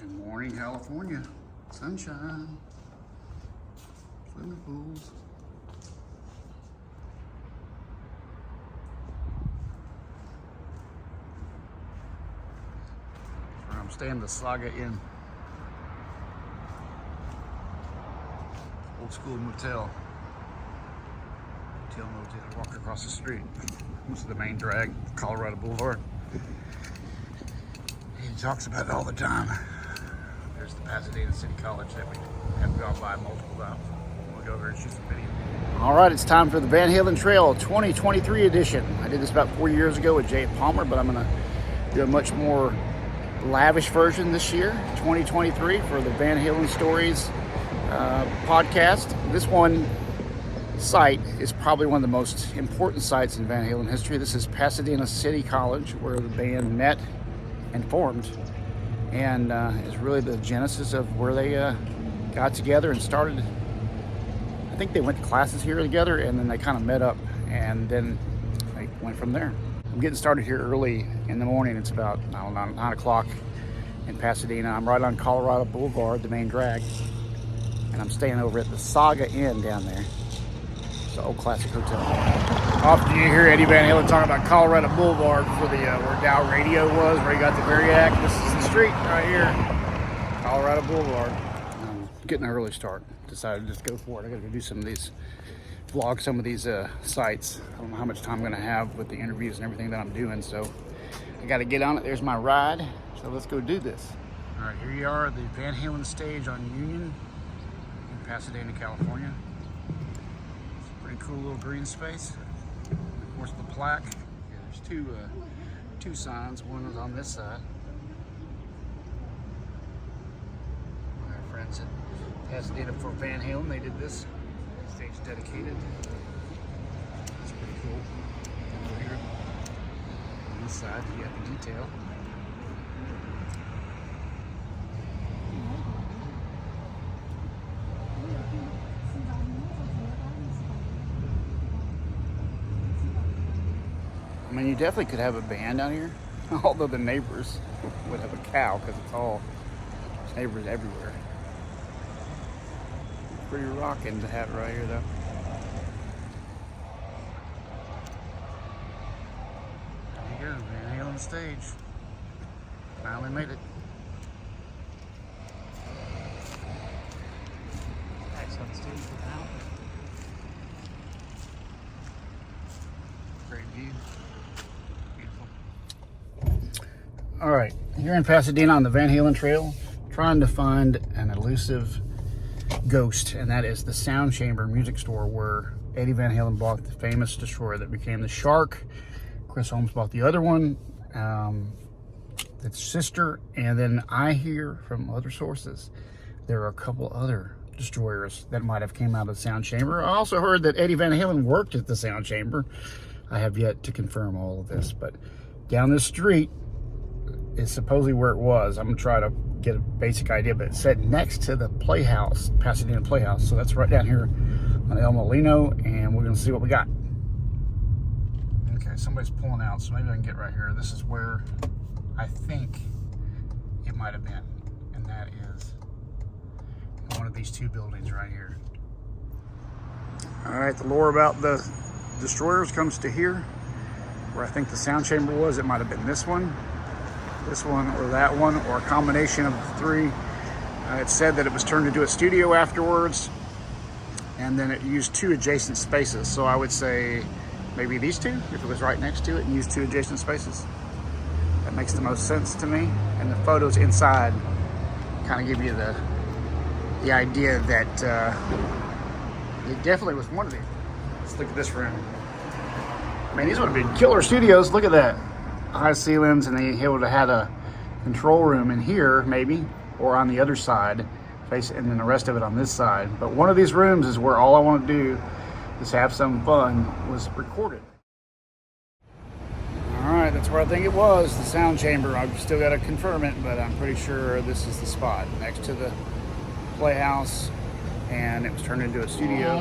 Good morning, California. Sunshine. Swimming pools. That's where I'm staying, the Saga Inn. Old school motel. Motel, walk across the street. This is the main drag, Colorado Boulevard. He talks about it all the time. There's the Pasadena City College that we have gone by multiple times. We'll go over and shoot some video. All right, it's time for the Van Halen Trail 2023 edition. I did this about 4 years ago with Jay Palmer, but I'm gonna do a much more lavish version this year, 2023, for the Van Halen Stories podcast. This one site is probably one of the most important sites in Van Halen history. This is Pasadena City College, where the band met and formed, and is really the genesis of where they got together and started. I think they went to classes here together, and then they kind of met up, and then they went from there. I'm getting started here early in the morning. It's about, I don't know, 9 o'clock in Pasadena. I'm right on Colorado Boulevard, the main drag, and I'm staying over at the Saga Inn down there. It's an old classic hotel. Often you hear Eddie Van Halen talking about Colorado Boulevard for the where Dow Radio was, where he got the Variac. This is the street right here, Colorado Boulevard. I'm getting an early start. Decided to just go for it. I got to do some of these, vlog some of these sites. I don't know how much time I'm going to have with the interviews and everything that I'm doing, so I got to get on it. There's my ride, so let's go do this. All right, here you are at the Van Halen stage on Union in Pasadena, California. Pretty cool little green space. Of course, the plaque. Yeah, there's two signs. One is on this side. My friends at Pasadena for Van Halen, they did this. Stage dedicated. That's pretty cool. And over here on this side, you got the detail. I mean, you definitely could have a band down here, although the neighbors would have a cow because there's neighbors everywhere. Pretty rocking to have it right here, though. There you go, Van Halen stage. Finally made it. Excellent stage for now. Great view. All right, here in Pasadena on the Van Halen Trail, trying to find an elusive ghost, and that is the Sound Chamber music store where Eddie Van Halen bought the famous destroyer that became the Shark. Chris Holmes bought the other one, its sister, and then I hear from other sources there are a couple other destroyers that might have came out of the Sound Chamber. I also heard that Eddie Van Halen worked at the Sound Chamber. I have yet to confirm all of this, but down this street is supposedly where it was. I'm gonna try to get a basic idea, but it said next to the Playhouse, Pasadena Playhouse. So that's right down here on El Molino, and we're gonna see what we got. Okay, somebody's pulling out, so maybe I can get right here. This is where I think it might have been, and that is one of these two buildings right here. All right, the lore about the destroyers comes to here, where I think the Sound Chamber was. It might have been this one, or that one, or a combination of the three. It said that it was turned into a studio afterwards, and then it used two adjacent spaces. So I would say maybe these two, if it was right next to it and used two adjacent spaces. That makes the most sense to me. And the photos inside kind of give you the idea that it definitely was one of these. Let's look at this room. Man, these would have been killer studios. Look at that. High ceilings, and they would have had a control room in here, maybe, or on the other side, and then the rest of it on this side. But one of these rooms is where all I want to do is have some fun, was recorded. All right, that's where I think it was, the Sound Chamber. I've still got to confirm it, but I'm pretty sure this is the spot next to the Playhouse, and it was turned into a studio.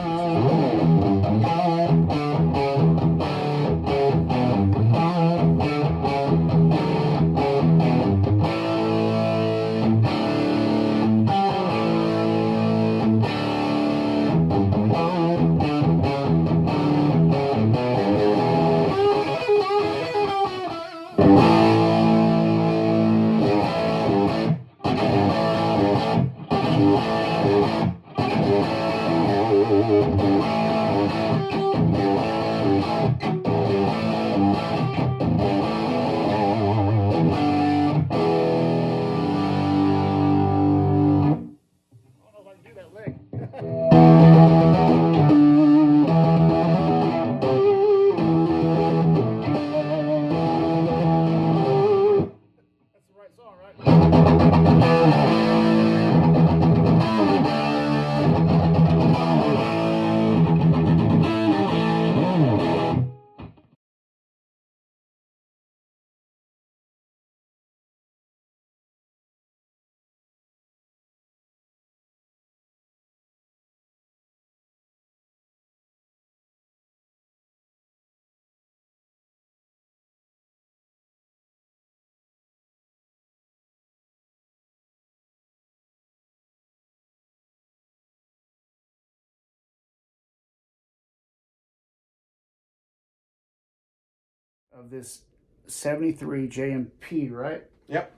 of this 73 JMP, right? Yep.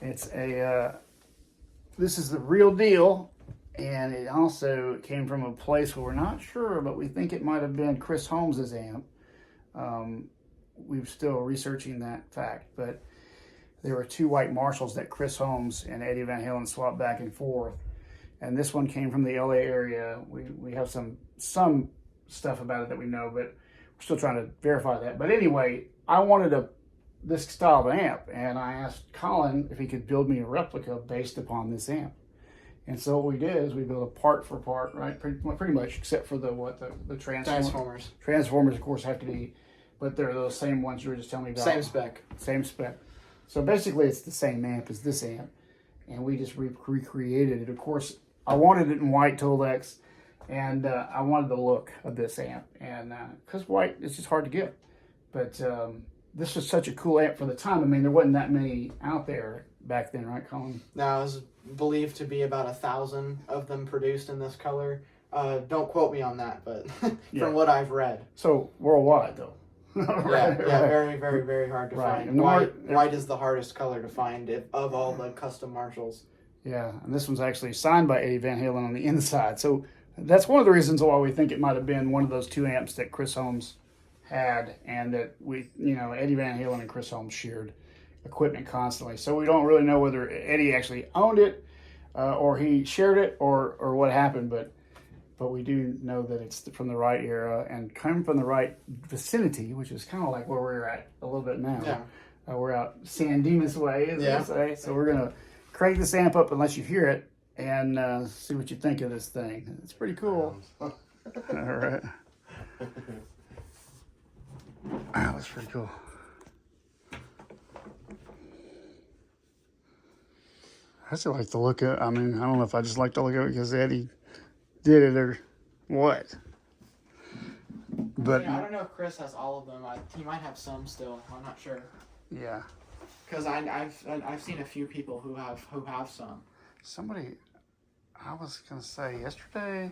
It's a, this is the real deal, and it also came from a place where we're not sure, but we think it might have been Chris Holmes' amp. We're still researching that fact, but there were two white Marshalls that Chris Holmes and Eddie Van Halen swapped back and forth, and this one came from the LA area. We have some stuff about it that we know, but we're still trying to verify that. But anyway, I wanted this style of amp, and I asked Colin if he could build me a replica based upon this amp. And so what we did is we built a part for part, right? Pretty much, except for the transformers. Transformers, of course, have to be, but they're those same ones you were just telling me about. Same spec. Same spec. So basically, it's the same amp as this amp, and we just recreated it. Of course, I wanted it in white Tolex, and I wanted the look of this amp, and because white is just hard to get. But this was such a cool amp for the time. I mean, there wasn't that many out there back then, right, Colin? Now, it was believed to be about 1,000 of them produced in this color. Don't quote me on that, but from what I've read. So worldwide, though. Right. Yeah, very, very, very hard to find. And white is the hardest color to find of all the custom Marshalls. Yeah, and this one's actually signed by Eddie Van Halen on the inside. So that's one of the reasons why we think it might have been one of those two amps that Chris Holmes had, and that Eddie Van Halen and Chris Holmes shared equipment constantly. So we don't really know whether Eddie actually owned it or he shared it or what happened, but we do know that it's from the right era and come from the right vicinity, which is kind of like where we're at a little bit now. Yeah. We're out San Dimas way, as they say. So we're going to crank this amp up unless you hear it and see what you think of this thing. It's pretty cool. All right. Wow, that's pretty cool. I still like the look of it. I mean, I don't know if I just like the look of it because Eddie did it or what. But yeah, I don't know if Chris has all of them. He might have some still. I'm not sure. Yeah. Because I've seen a few people who have some. Somebody, I was gonna say yesterday.